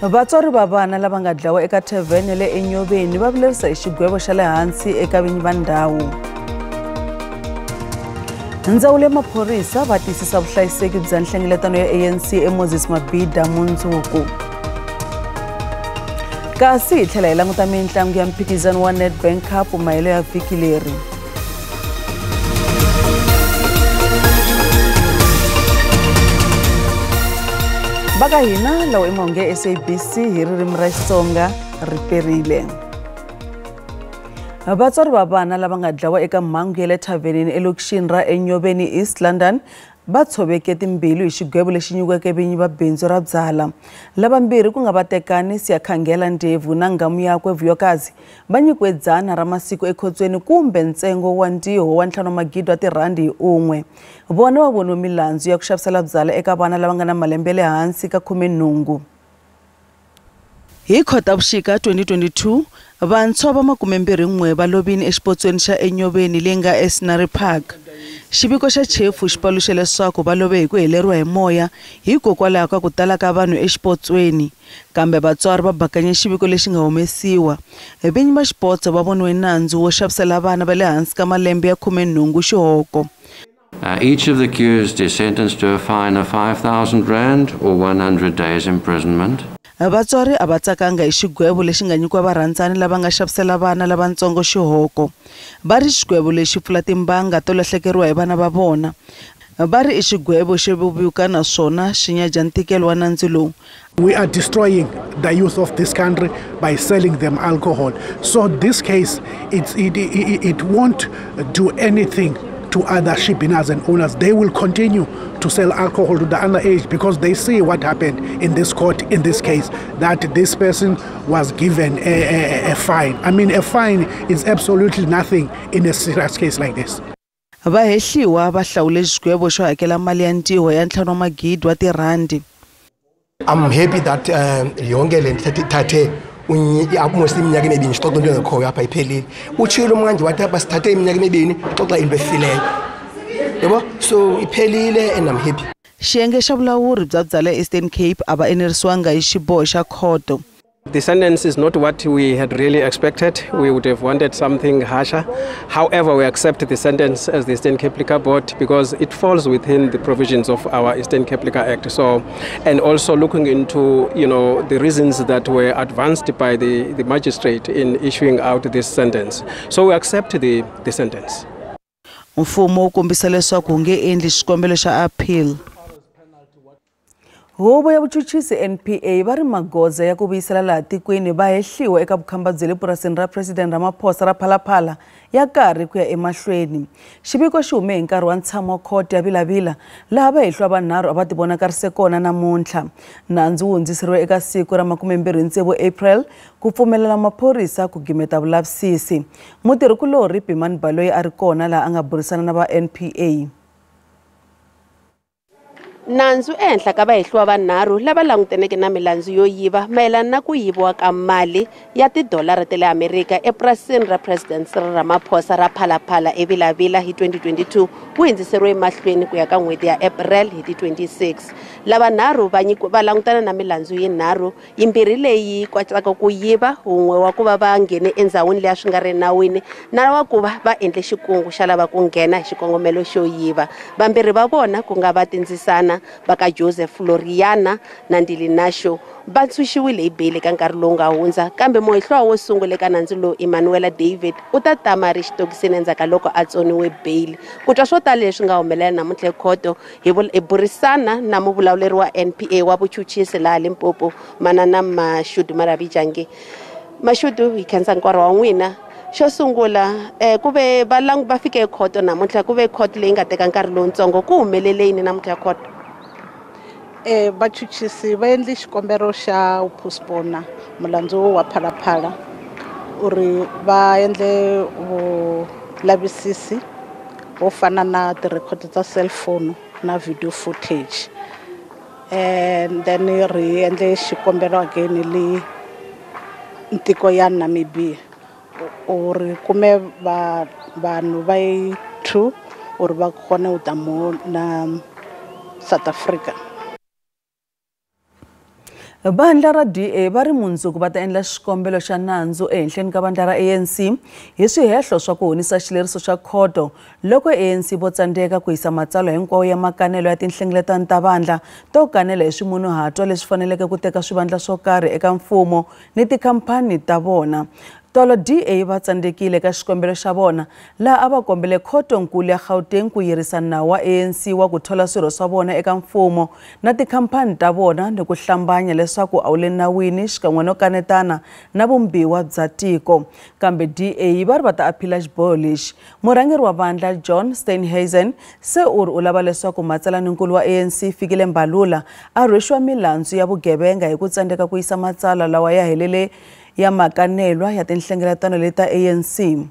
Vatswari va vana lava nga dlawa eka tavern le eNyobeni va vulerisa hi xigwevo xa le hansi eka vinyi va ndhawu. Ndzawulo ya maphorisa va tiyisisa vuhlayiseki bya nhlengeletano ya ANC eMoses Mabhida mundzuku. Kasi hi tlhela hi languta mitlangu ya mphikizano wa Nedbank Cup mahelo ya vhiki leri. Baka hina lawa imonge SABC hi ririmi ra Xitsonga riperile. Vatswari va vana lava nga dlawa eka Mahungu ya le tavernini elokixini ra eNyobeni East London va tshoveke timbilu hi xigwevo lexi nyikiweke vinyi va bindzu ra byala. Lavambirhi ku nga vatekani Siyakhangela Ndhevu na ngamu yakwe Vuyokazi va nyikiwe dzana ra masiku ekhotsweni kumbe ntsengo wa ntiho wa R5 wa tirhandi hi un'we. Vona va voniwe milandzu ya ku xavisela byala eka vana lava nga na malembe le hansi ka 18. Hi Khotavuxika 2022 vantshwa va 21 va lovini exipotsweni xa eNyobeni leyi nga eScenery Park. Xiviko xa chefu xi paluxe leswaku va love hi ku heleriwa hi moya hikokwalaho ka ku tala ka vanhu exipotsweni, kambe vatswari va bakanye xiviko lexi nga humesiwa. Vinyi va xipotso va voniwe nandzu wo xavisela vana va le hansi ka malembe ya 18 xihoko. Each of the accused is sentenced to a fine of R5,000 or 100 days imprisonment. Vatswari a va tsakanga hi xigwevo lexi nga nyikiwa varhandzani lava nga xavisela vana lavatsongo xihoko. Va ri xigwevo lexi pfula timbanga to lahlekeriwa hi vana va vona. Va ri i xigwevo xi vevuka naswona xi nyaja ntikelo wa nandzu lowu. We are destroying the youth of this country by selling them alcohol. So this case, it won't do anything to other shippers and owners. They will continue to sell alcohol to the underage because they see what happened in this court, in this case, that this person was given a fine. I mean, a fine is absolutely nothing in a serious case like this. Vahehliwa va hlawule xigwevo xo hakela mali ya ntiho ya R5 wa tirhandi. I'm happy that yonke le thathe almost iminyaka emibini xoxa into engekhoyo apha iphelile. Utshilo manje wathi apha sithathe iminyaka emibini xoxa into efileyo. Yebo, so iphelile and I'm happy. Xiyenge xa vulawuri bya byala Eastern Cape ava enerisiwanga hi xiboho xa khoto. The sentence is not what we had really expected. We would have wanted something harsher. However, we accept the sentence as the Eastern Cape Liquor Board because it falls within the provisions of our Eastern Cape Liquor Act. So, and also looking into, the reasons that were advanced by the magistrate in issuing out this sentence. So we accept the sentence. Mfumo wu kombisa leswaku wu nge endli xikombelo xa appeal. Huvo ya vuchuchisi NPA va ri magoza ya ku vuyisela laha tikweni va hehliwa eka vukhamba bya le purasini ra President Ramaphosa ra Phalaphala ya karhi ku ya emahlweni. Xiviko xi hume hi nkarhi wa ntshamo wa khoto ya Vilavila laha vahehliwa vanharhu a va tivonakarise kona namuntlha. Nandzu wu hundziseriwe eka siku ra 26 April ku pfumelela maphorisa ku gimeta vulavisisi. Mutirhikulori Pimani Baloyi a ri kona laha a nga burisana na va NPA. Nandzu ehenhla ka vahehliwa vanharhu lava langutaneke na milandzu yo yiva mayelana na ku yiviwa ka mali ya $1 ta le Amerika epurasini ra President Ramaphosa ra Phalaphala eVilavila hi 2022 wu hundziseriwe emahlweni ku ya ka n'hweti ya April hi ti 26. Lava nharhu va langutana na milandzu yinharhu, yimbirhi leyi kwatsaka ku yiva, un'we wa ku va va nghene endzhawini leya swi nga ri nawini na wa ku va va endle xikungu xa lava ku nghena hi xikongomelo xo yiva. Vambirhi va vona ku nga va tindzisana baka Joseph Floriana na Ndili Nasho va tshunxiwile hi bail ka nkarhi lowu nga hundza, kambe muhehliwa wo sungula eka nandzu lowu Emmanuel David u ta tama ri xitokisini endzhaku loko a tsoniwe bail. Ku twa swo tala leswi nga humelela namuntlha ekhoto hi burisana na muvulavuleri wa NPA wa vuchuchisi laha Limpopo Manana Mashudu Maravijangi. Mashudu, hi khensa nkarhi wa n'wina. Xo sungula ku ve va fike ekhoto namuntlha, ku ve khoto leyi nga teka nkarhi lowutsongo, ku humelele yini namuntlha ekhoto? Vachuchisi va endle xikombelo xa postpone mulandzu wa Phalaphala u ri va endle vulavisisi wo fana na ti-record ta cellphone na video footage, and then ri endle xikombelo again le ntiko ya Namibia u ri kume vanhu va 2 u ri va kgone u ta mo na South Africa. Bandla ra DA va ri mundzuku va ta endla xikombelo xa nandzu ehenhleni ka bandla ra ANC hi swihehlo swa ku honisa xileriso xa khoto loko ANC vo tsandzeka ku yisa matsalwa hinkwawo ya makanelo ya tinhlengeletano ta vandla to kanela hi swimunhuhatwa leswi faneleke ku teka swivandla swo karhi eka mfumo ni tikhampani ta vona. Tolo DA va tsandzekile ka xikombelo xa vona laha a va kombele khotonkulu ya Gauteng ku yirisa nawu wa ANC wa ku thola swirho swa vona eka mfumo na tikhampani ta vona ni ku hlambanya leswaku a wu le nawini xikan'we no kanetana na vumbiwa bya tiko. Kambe DA va ri va ta aphila xiboho lexi. Murhangeri wa vandla John Steenhuisen se u lava leswaku matsalankulu wa ANC Fikile Mbalula a rhwexiwa milandzu ya vugevenga hi ku tsandzeka ku yisa matsalwa lawa ya helele ya makanelwa ya tinhlengeletano leta ANC.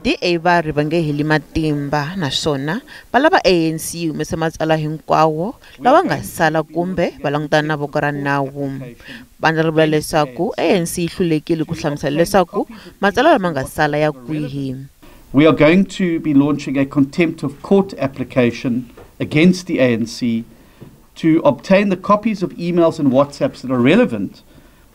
DA va ri va nge heli matimba naswona va lava ANC humese matsalwa hinkwawo lawa nga sala kumbe va langutana na voko ra nawu. Vandla ri vula leswaku ANC yi hlulekile ku hlamusela leswaku matsalwa lama nga sala ya kwihi. We are going to be launching a contempt of court application against the ANC to obtain the copies of emails and WhatsApps that are relevant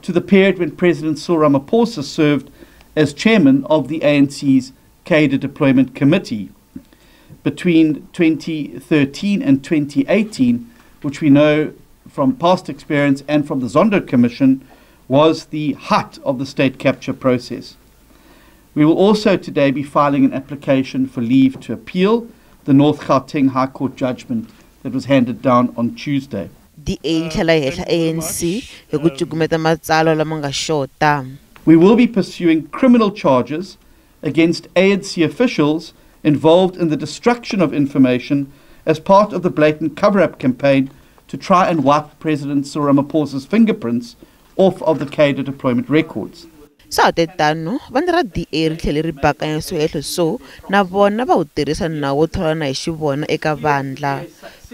to the period when President Cyril Ramaphosa served as chairman of the ANC's Cadre Deployment Committee between 2013 and 2018, which we know from past experience and from the Zondo Commission was the height of the state capture process. We will also today be filing an application for leave to appeal the North Gauteng High Court judgment that was handed down on Tuesday. We will be pursuing criminal charges against ANC officials involved in the destruction of information as part of the blatant cover-up campaign to try and wipe President Cyril Ramaphosa's fingerprints off of the Cadre deployment records. Satetano, vandra DA ri tlhele ri bakanya swihehlo so na vona va wu tirhisa nawu wo tholana hi xivona eka vandla.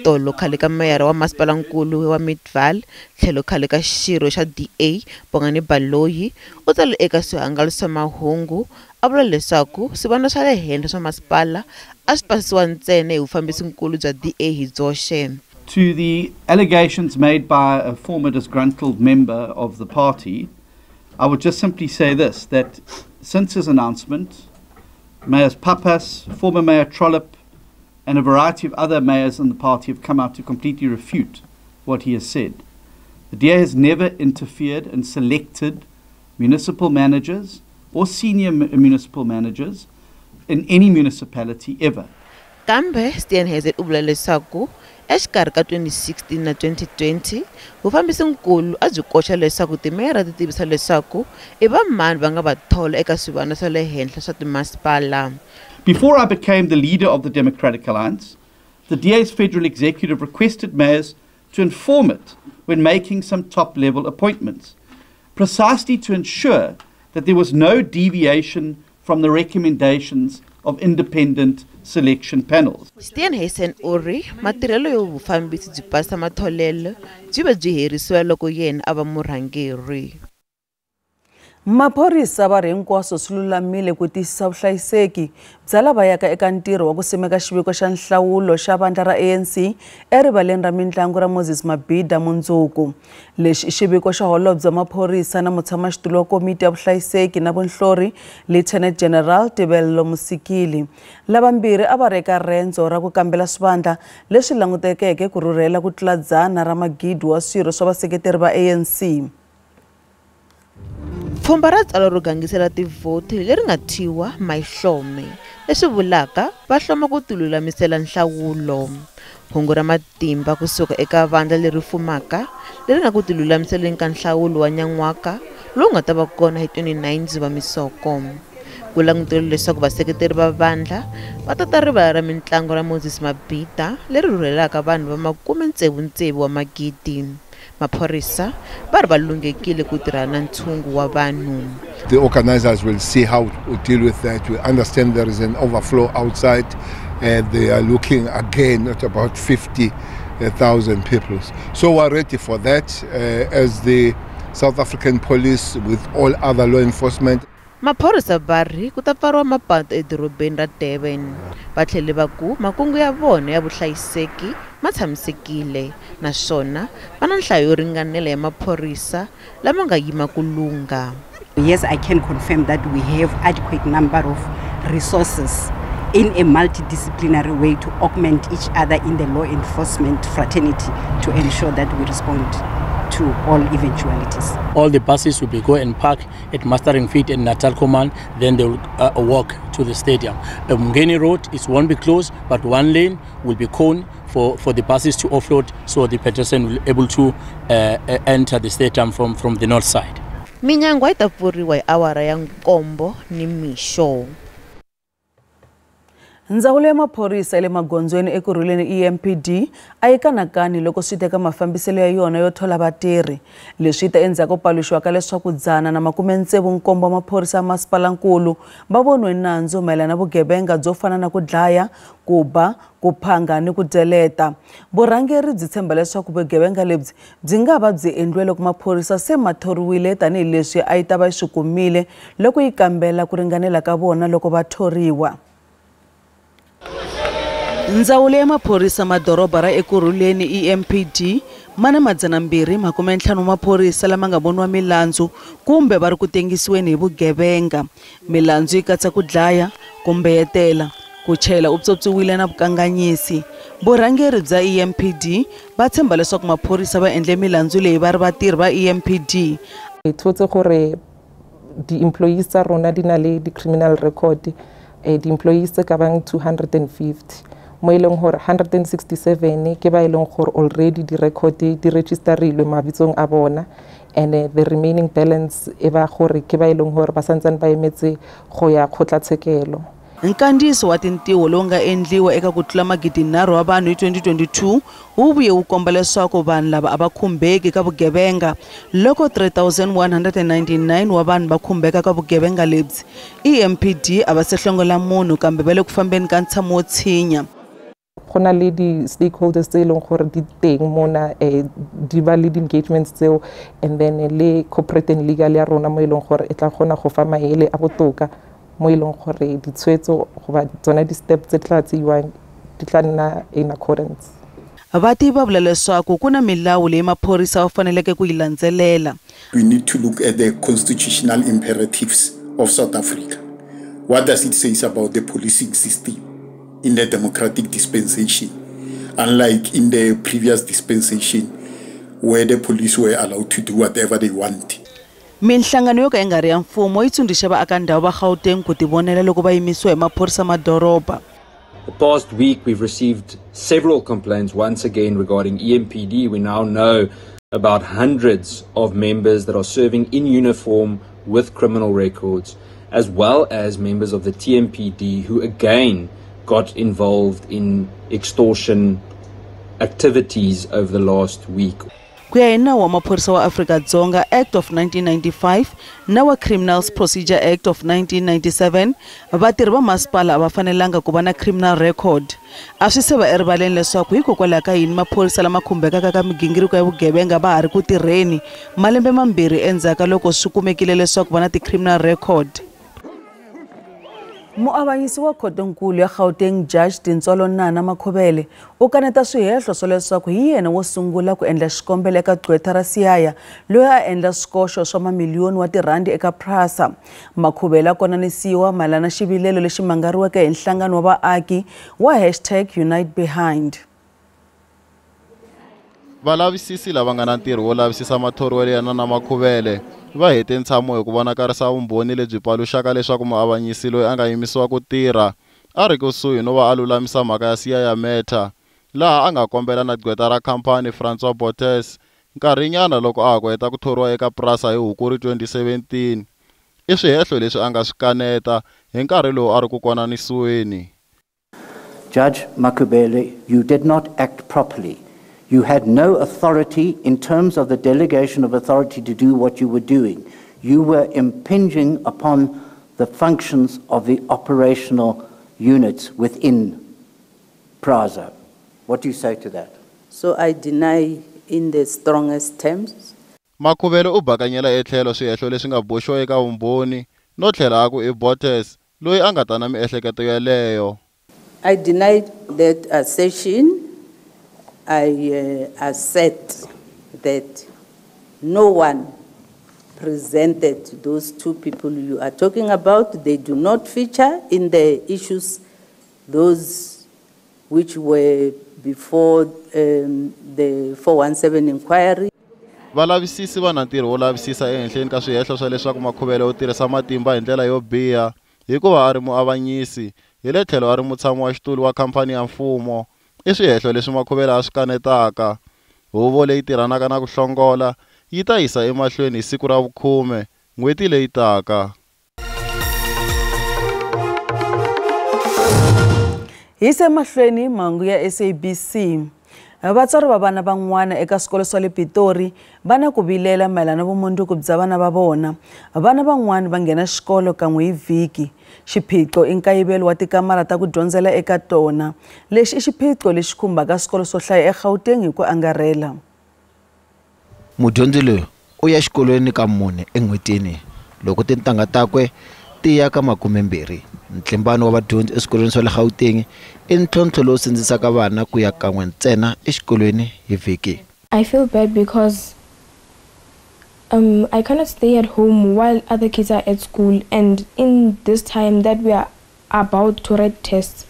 Tolo khale ka meyara wa masipalankulu wa Midvaal tlhelo khale ka xirho xa DA Bongani Baloyi u tsale eka swihangalasa Mahungu a vula leswaku swivandla swa le henhla swa masipala a swi pasisiwa ntsena hi vufambisinkulu bya DA hi byoxe. To the allegations made by a former disgruntled member of the party, I would just simply say this, that since his announcement, Mayors Papas, former Mayor Trollip, and a variety of other mayors in the party have come out to completely refute what he has said. The DA has never interfered and selected municipal managers or senior municipal managers in any municipality ever. Kambe Steenhuisen u vula leswaku exikarhi ka 2016 na 2020 vufambisinkulu a byi koxa leswaku timeyara ti tivisa leswaku i va mani va nga va thola eka swivandla swa le henhla swa timasipala. Before I became the leader of the Democratic Alliance, the DA's federal executive requested mayors to inform it when making some top-level appointments, precisely to ensure that there was no deviation from the recommendations of independent selection panels. Steenhuisen uri matirhelo yo vufambisi byi pasa matholelo byi va byi herisiwa loko yena a va murhangeri. Maphorisa va ri hinkwaswo swi lulamile ku tiyisisa vuhlayiseki bya lava yaka eka ntirho wa ku simeka xiviko xa nhlawulo xa vandla ra ANC erivaleni ra mitlangu ra Moses Mabhida mundzuku. Lexi i xiviko xa holobye bya maphorisa na mutshamaxitulu wa komiti ya vuhlayiseki na vunhlori Lieutenant General Tebello Musikili. Lavambirhi a va ri eka rendzo ra ku kambela swivandla leswi langutekeke ku rhurhela ku tlula 100 ra magidi wa swirho swa vaseketeri va ANC. Pfhumba ra tsalo ro gangisela tivhoti leri nga thyiwa Mayihlome leswi vulaka va hloma ku tilulamisela nhlawulo. Hungu ra matimba kusuka eka vandla leri fumaka leri nga ku tilulamiseleni ka nhlawulo wa nyan'waka lowu nga ta va kona hi 29 Dzivamisoko. Ku languteliwe leswaku vaseketeri va vandla va tata rivala ra mitlangu ra Moses Mabhida leri rhurhelaka vanhu va 67 wa magidi. Maphorisa va ri va lunghekile ku tirhana na ntshungu wa vanhu. The organizers will see how to deal with that. We understand there is an overflow outside and they are looking again at about 50,000 people. So we're ready for that as the South African police with all other law enforcement. Maphorisa va ri ku ta pfariwa mapatu edorobeni ra Durban. Va tlhele va ku makungu ya vona ya vuhlayiseki ma tshamisekile naswona va na nhlayo yo ringanela ya maphorisa lama nga yima ku lunga. Yes, I can confirm that we have adequate number of resources in a multidisciplinary way to augment each other in the law enforcement fraternity to ensure that we respond to all eventualities. All the buses will be go and park at Mastering Field and Natal Command, then they will walk to the stadium. Mungeni Road won't be closed, but one lane will be cone for the buses to offload, so the pedestrian will be able to enter the stadium from the north side. Minyango yi ta pfuriwa hi awara ya 7 nimixo. Ndzawulo ya maphorisa ya le magondzweni ekurhuleni EMPD a yi kanakani loko swi teka mafambiselo ya yona yo thola vatirhi. Leswi ta endzhaku paluxiwa ka leswaku 167 wa maphorisa ya masipalankulu va voniwe nandzu mayelana na vugevenga byo fana na ku dlaya, ku ba, ku phanga ni ku deleta. Vurhangeri byi tshemba leswaku vugevenga lebyi byi nga va byi endliwe loko maphorisa se mathoriwile tanihi leswi a yi ta va swi kumile loko yi kambela ku ringanela ka vona loko va thoriwa. Ndzawulo ya maphorisa madoroba ra ekurhuleni EMPD mana 250 maphorisa lama nga voniwa milandzu kumbe va ri ku tengisiweni hi vugevenga. Milandzu yi katsa ku dlaya, ku mbeyetela, ku chela upyopyiwile na vukanganyisi. Vurhangeri bya EMPD va tshemba leswaku maphorisa va endle milandzu leyi va ri vatirhi va EMPD. Hi thotse gore di employees tsa rona di na le di criminal record, di employees ka bang 250. Mo ileng gore 167 ke ba ileng gore already di record di registerilwe mabitsong a bona, and the remaining balance e ba gore ke ba ileng gore ba santsane ba emetse go ya kgotlatshekelo. Nkandziso wa tintiho lowu nga endliwa eka ku tlula 3 wa vanhu hi 2022 wu vuye wu komba leswaku vanhu lava a va khumbeki ka vugevenga loko 3199 wa vanhu va khumbeka ka vugevenga lebyi. EMPD a va se hlongola munhu kambe va le ku fambeni ka ntshamo wo tshinya. Go na le di stakeholders tse leng gore di teng mona di ba le di engagements tseo, and then le corporate and legal ya rona mo ileng gore e tla gona go fa maele a botoka mo ileng gore ditshwetso go ba tsona di steps tse tla tseiwang di tla nna in accordance. Vativi va vula leswaku ku na milawu leyi maphorisa va faneleke ku yi landzelela. We need to look at the constitutional imperatives of South Africa. What does it say about the policing system in the democratic dispensation, unlike in the previous dispensation where the police were allowed to do whatever they want. Minhlangano yo ka yi nga ri ya mfumo yi tsundzuxa vaaka ndhawu va Gauteng ku tivonela loko va yimisiwa hi maphorisa madoroba. The past week we've received several complaints once again regarding EMPD. We now know about hundreds of members that are serving in uniform with criminal records, as well as members of the TMPD who again got involved in extortion activities over the last week. Ku ya hi nawu wa maphorisa wa Afrika-Dzonga Act of 1995 na wa Criminals Procedure Act of 1997, vatirhi va masipala a va fanelanga ku va na criminal record. A swi se va erivaleni leswaku hikokwalaho ka yini maphorisa lama khumbekaka ka migingiriko ya vugevenga va ha ri ku tirheni malembe mambirhi endzhaku loko swi kumekile leswaku va na ti-criminal record. Muavanyisi wa khotonkulu ya Gauteng Judge Tintsolo Nana Makhubele u kaneta swihehlo swo leswaku hi yena wo sungula ku endla xikombelo eka gqweta ra Siyaya loyi a endla swikoxo swa mamiliyoni wa tirhandi eka PRASA. Makhubele a konanisiwa mayelana na xivilelo lexi mangariweke hi nhlangano wa vaaki wa #UniteBehind. Valavisisi lava nga na ntirho wo lavisisa mathoriwelo ya Nana Makhubele va hete ntshamo hi ku vonakarisa vumbhoni lebyi paluxaka leswaku muavanyisi loyi a nga yimisiwa ku tirha a ri kusuhi no va a lulamisa mhaka ya Siyaya Matter, laha a nga kombela na gqweta ra khampani Francois Bottas nkarhinyana loko a ha ku heta ku thoriwa eka PRASA hi Hukuri 2017. I swihehlo leswi a nga swi kaneta hi nkarhi lowu a ri ku konanisiweni. Judge Makhubele, you did not act properly. You had no authority in terms of the delegation of authority to do what you were doing. You were impinging upon the functions of the operational units within PRASA. What do you say to that? So I deny in the strongest terms. Makhubele u bakanyela etlhelo swihehlo leswi nga boxiwa eka vumbhoni no tlhela a ku i Bottas loyi a nga ta na miehleketo yaleyo. I denied that assertion I assert that no one presented those two people you are talking about. They do not feature in the issues, those which were before the 417 inquiry. Valavisisi va na ntirho wo lavisisa ehenhleni ka swihehlo swa leswaku Makhubele u tirhisa matimba hi ndlela yo biha hikuva a ri muavanyisi hi le tlhelo a ri mutshami wa xitulu wa khampani ya mfumo. I swihehlo leswi Makhubele a swi kanetaka. Huvo leyi tirhanaka na ku hlongola yi ta yisa emahlweni hi siku ra vu-10 n'hweti leyi taka. Hi se mahlweni Mahungu ya SABC. Vatswari va vana van'wana eka swikolo swa le Pitori va na ku vilela mayelana vumundzuku bya vana va vona. Vana van'wana va nghena xikolo kan'we hi vhiki. Xiphiqo i nkayivelo wa tikamara ta ku dyondzela eka tona. Lexi i xiphiqo lexi khumbaka swikolo swo hlaya eGauteng hi ku angarhela. Mudyondzi loyi u ya xikolweni ka mune en'hwetini loko tintangha takwe ti ya ka 20. Ntlimbano wa vadyondzi eswikolweni swa le Gauteng i ntlhontlho lowu sindzisaka vana ku ya kan'we ntsena exikolweni hi vhiki. I feel bad because I cannot stay at home while other kids are at school, and in this time that we are about to write tests,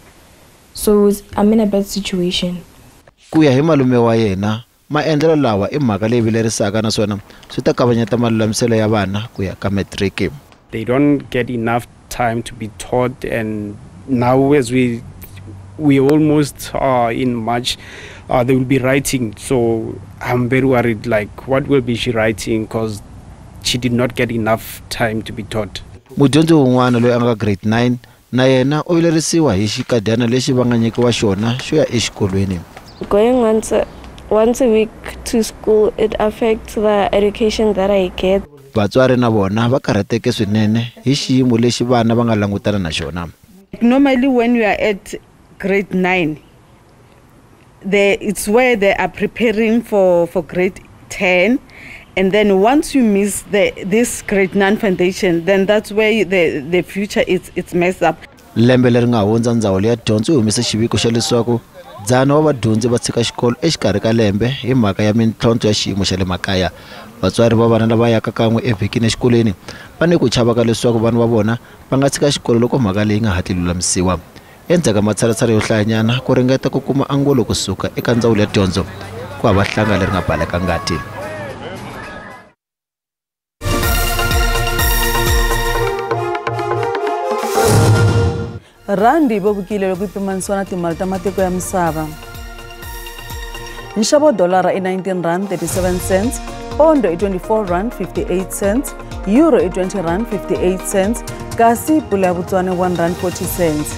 so I'm in a bad situation. Ku ya hi malume wa yena maendlelo lawa i mhaka leyi vilerisaka naswona swi ta kavanyeta malulamiselo ya vana ku ya ka matric. They don't get enough time to be taught, and now as we almost are in March, they will be writing, so I'm very worried, like what will be she writing, because she did not get enough time to be taught. Mudyondzi wun'wana loyi anga grade 9 na yena u vilerisiwa hi xikadyana lexi va nga nyikiwa xona xo ya exikolweni. Going once a week to school, it affects the education that I get. Vatswari na vona va karhateke swinene hi xiyimo lexi vana va nga langutana na xona. Normally when you are at grade 9, it's where they are preparing for grade 10, and then once you miss this grade 9 foundation, then that's where the future it's messed up. Lembe leri nga hundza ndzawulo ya dyondzo humise xiviko xa leswaku dzana wa vadyondzi va tshika xikolo exikarhi ka lembe hi mhaka ya mintlhontlho ya xiyimo xa le makaya. Vatswari va vana lava yaka kan'we evhikini exikolweni va ni ku chava ka leswaku vana va vona va nga tshika xikolo loko mhaka leyi nga hatli lulamisiwa. Endzhaku matshalatshala yo hlayanyana ku ringeta ku kuma angulo kusuka eka ndzawulo ya dyondzo ku hava hlanga leri nga baleka ngati. Randi vevukile loko ipimanisiwa na timali ta matiko ya misava. Nxavo wa dolara i 19 rand 37 cents, pondo i 24 rand 58 cents, euro i 20 rand 58 cents, kasi pula ya Botswana 1 rand 40 cents.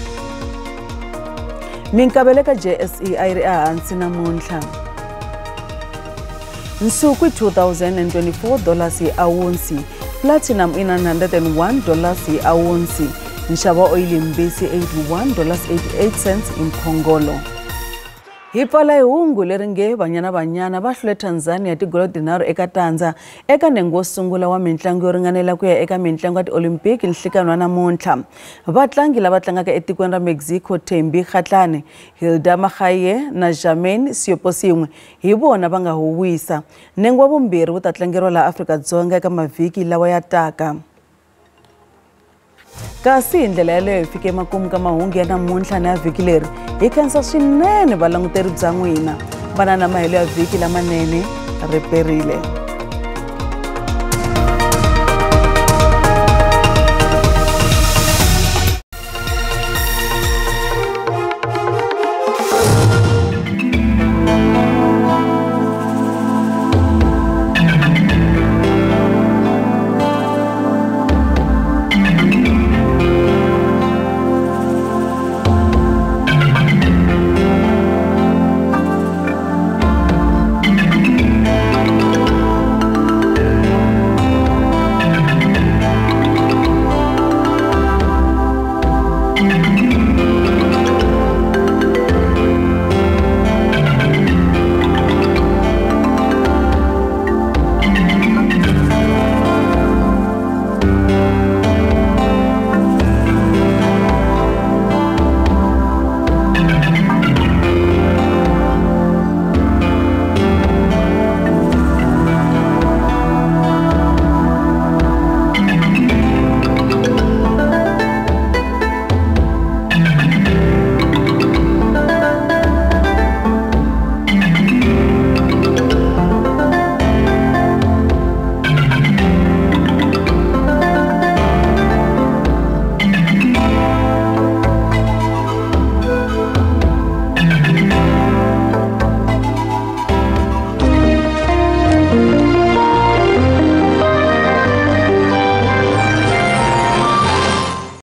Minkavelo ka JSE a yi ri ehansi namuntlha. Nsuku i $2,024 hi awunsi, platinum i $901 hi awunsi. Nxavo wa oyili mbisi $81.88 hi mphongolo. Hi pfala hi hungu leri nge Banyana va hlule Tanzania tigolo tinharhu eka tandza eka nengo wo sungula wa mitlangu yo ringanela ku ya eka mitlangu ya ti-Olympic nhlekani wa namuntlha. Vatlangi lava tlangaka etikweni ra Mexico Thembi Kgatlana, Hilda Magaye na Jermaine Sioposinwe hi vona va nga huwisa. Nengo wa vumbirhi wu ta tlangeriwa laha Afrika-Dzonga eka mavhiki lawa ya taka. Kasi hi ndlela yaleyo hi fike emakumu ka mahungu ya namuntlha na ya vhiki leri hi khensa swinene valanguteri bya n'wina. Va na mahelo ya vhiki lamanene riperile.